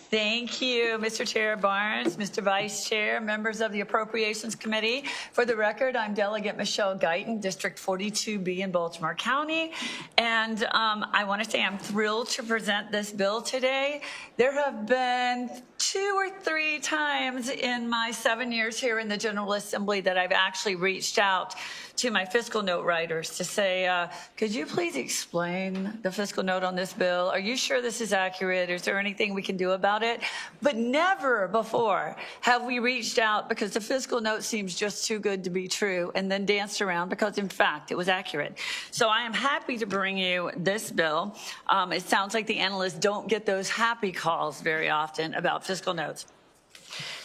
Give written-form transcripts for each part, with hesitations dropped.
Thank you, Mr. Chair Barnes, Mr. Vice Chair, members of the Appropriations Committee. For the record, I'm Delegate Michelle Guyton, District 42B in Baltimore County. And I want to say I'm thrilled to present this bill today. There have been 2 or 3 times in my 7 years here in the General Assembly that I've actually reached out to my fiscal note writers to say, could you please explain the fiscal note on this bill? Are you sure this is accurate? Is there anything we can do about it? But never before have we reached out because the fiscal note seems just too good to be true and then danced around because, in fact, it was accurate. So I am happy to bring you this bill. It sounds like the analysts don't get those happy calls very often about fiscal notes.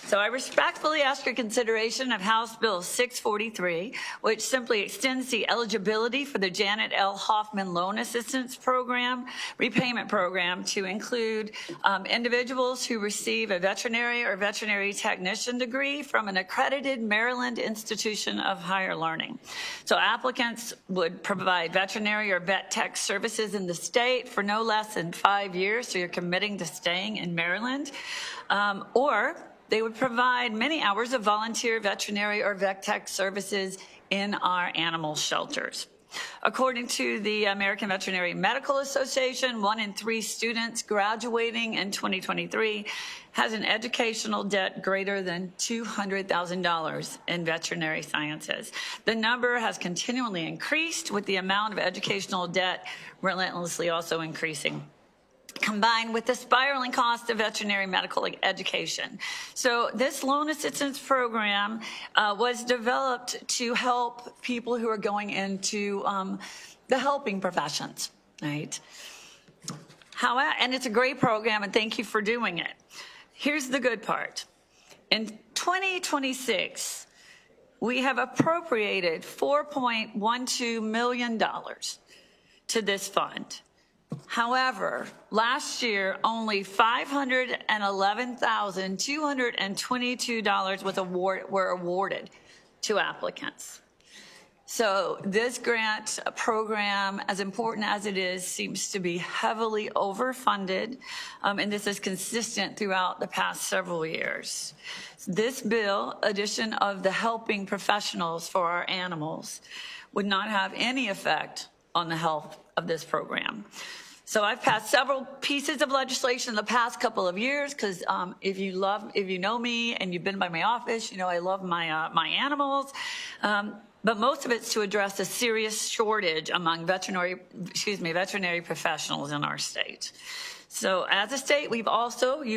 So I respectfully ask your consideration of House Bill 643, which simply extends the eligibility for the Janet L. Hoffman Loan Assistance Program, Repayment Program, to include individuals who receive a veterinary or veterinary technician degree from an accredited Maryland institution of higher learning. So applicants would provide veterinary or vet tech services in the state for no less than 5 years, so you're committing to staying in Maryland, or they would provide many hours of volunteer veterinary or vet tech services in our animal shelters. According to the American Veterinary Medical Association, 1 in 3 students graduating in 2023 has an educational debt greater than $200,000 in veterinary sciences. The number has continually increased, with the amount of educational debt relentlessly also increasing, combined with the spiraling cost of veterinary medical education. So this loan assistance program was developed to help people who are going into the helping professions, right? However, and it's a great program, and thank you for doing it. Here's the good part. In 2026, we have appropriated $4.12 million to this fund. However, last year, only $511,222 were awarded to applicants. So this grant program, as important as it is, seems to be heavily overfunded, and this is consistent throughout the past several years. This bill, addition of the helping professionals for our animals, would not have any effect on the health of this program. So I've passed several pieces of legislation in the past couple of years because if you know me and you've been by my office, you know I love my animals. But most of it's to address a serious shortage among veterinary professionals in our state. So as a state, you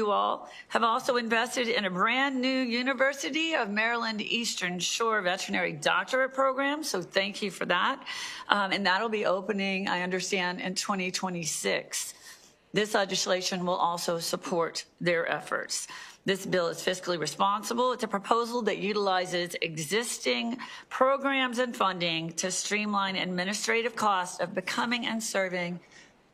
all have also invested in a brand new University of Maryland Eastern Shore Veterinary Doctorate Program. So thank you for that. And that'll be opening, I understand, in 2026. This legislation will also support their efforts. This bill is fiscally responsible. It's a proposal that utilizes existing programs and funding to streamline administrative costs of becoming and serving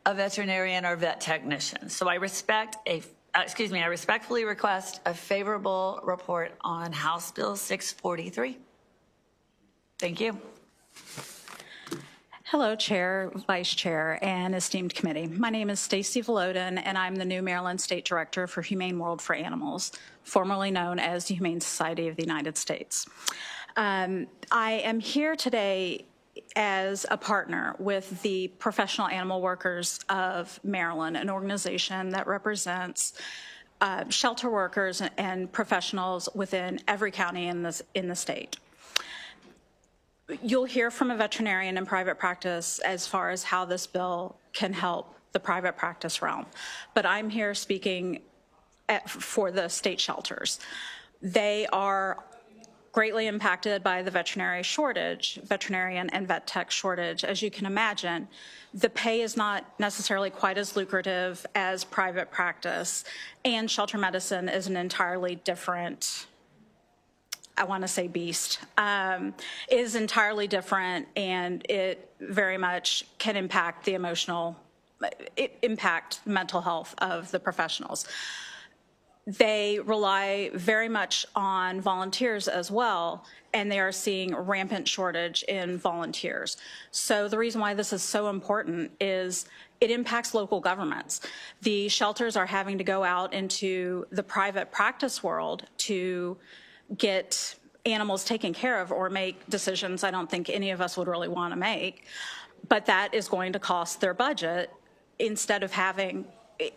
a veterinarian or vet technician. So I respectfully request a favorable report on House Bill 643. Thank you. Hello, Chair, Vice Chair, and esteemed committee. My name is Stacy Volodin, and I'm the new Maryland State Director for Humane World for Animals, formerly known as the Humane Society of the United States. I am here today as a partner with the Professional Animal Workers of Maryland, an organization that represents shelter workers and professionals within every county in the state. You'll hear from a veterinarian in private practice as far as how this bill can help the private practice realm, but I'm here speaking for the state shelters. They are greatly impacted by the veterinarian and vet tech shortage. As you can imagine, the pay is not necessarily quite as lucrative as private practice, and shelter medicine is an entirely different, I want to say beast, is entirely different, and it very much can impact the mental health of the professionals. They rely very much on volunteers as well, and they are seeing rampant shortage in volunteers. So the reason why this is so important is it impacts local governments. The shelters are having to go out into the private practice world to get animals taken care of or make decisions I don't think any of us would really want to make. But that is going to cost their budget instead of having,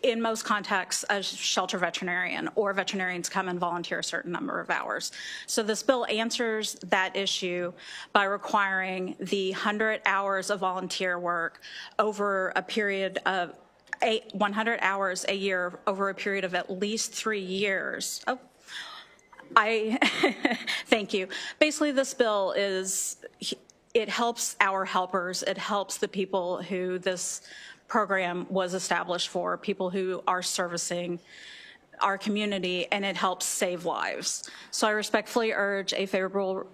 in most contexts, a shelter veterinarian or veterinarians come and volunteer a certain number of hours. So this bill answers that issue by requiring the 100 hours of volunteer work over a period of 100 hours a year over a period of at least 3 years. Oh, thank you. Basically, this bill it helps our helpers. It helps the people who this program was established for, people who are servicing our community, and it helps save lives. So I respectfully urge a favorable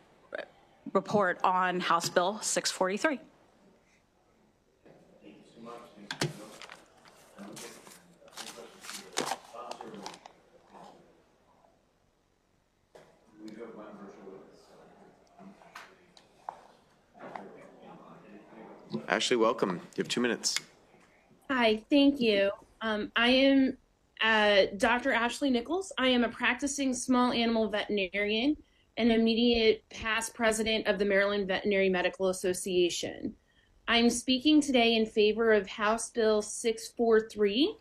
report on House Bill 643. Ashley, welcome. You have 2 minutes. Hi, thank you. I am Dr. Ashley Nichols. I am a practicing small animal veterinarian and immediate past president of the Maryland Veterinary Medical Association. I'm speaking today in favor of House Bill 643.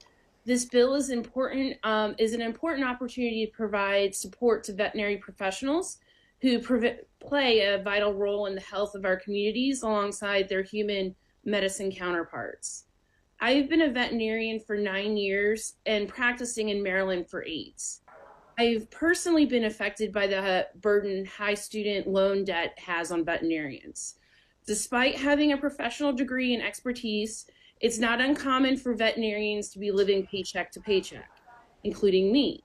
This bill is an important opportunity to provide support to veterinary professionals who play a vital role in the health of our communities alongside their human medicine counterparts. I've been a veterinarian for 9 years and practicing in Maryland for 8. I've personally been affected by the burden high student loan debt has on veterinarians. Despite having a professional degree and expertise, it's not uncommon for veterinarians to be living paycheck to paycheck, including me.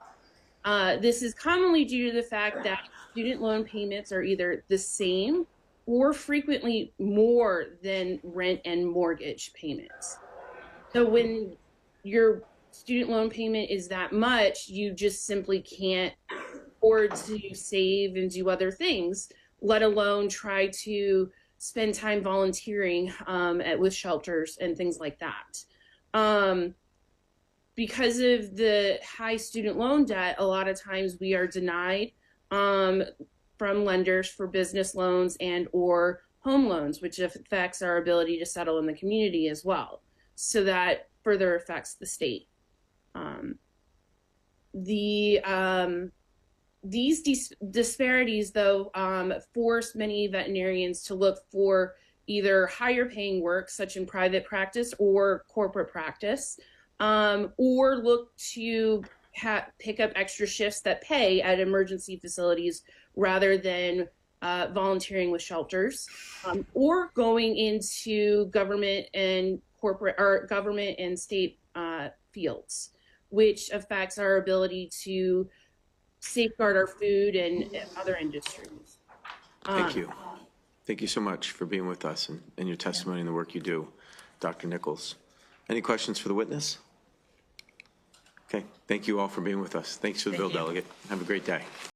This is commonly due to the fact that student loan payments are either the same or frequently more than rent and mortgage payments. So when your student loan payment is that much, you just simply can't afford to save and do other things, let alone try to spend time volunteering with shelters and things like that. Because of the high student loan debt, a lot of times we are denied from lenders for business loans and or home loans, which affects our ability to settle in the community as well. So that further affects the state. These disparities, though, force many veterinarians to look for either higher paying work, such in private practice or corporate practice, or look to pick up extra shifts that pay at emergency facilities rather than volunteering with shelters, or going into government and corporate or government and state fields, which affects our ability to safeguard our food and other industries. Thank you. Thank you so much for being with us and your testimony and the work you do, Dr. Nichols. Any questions for the witness? Okay, thank you all for being with us. Thanks for the bill, Delegate. Have a great day.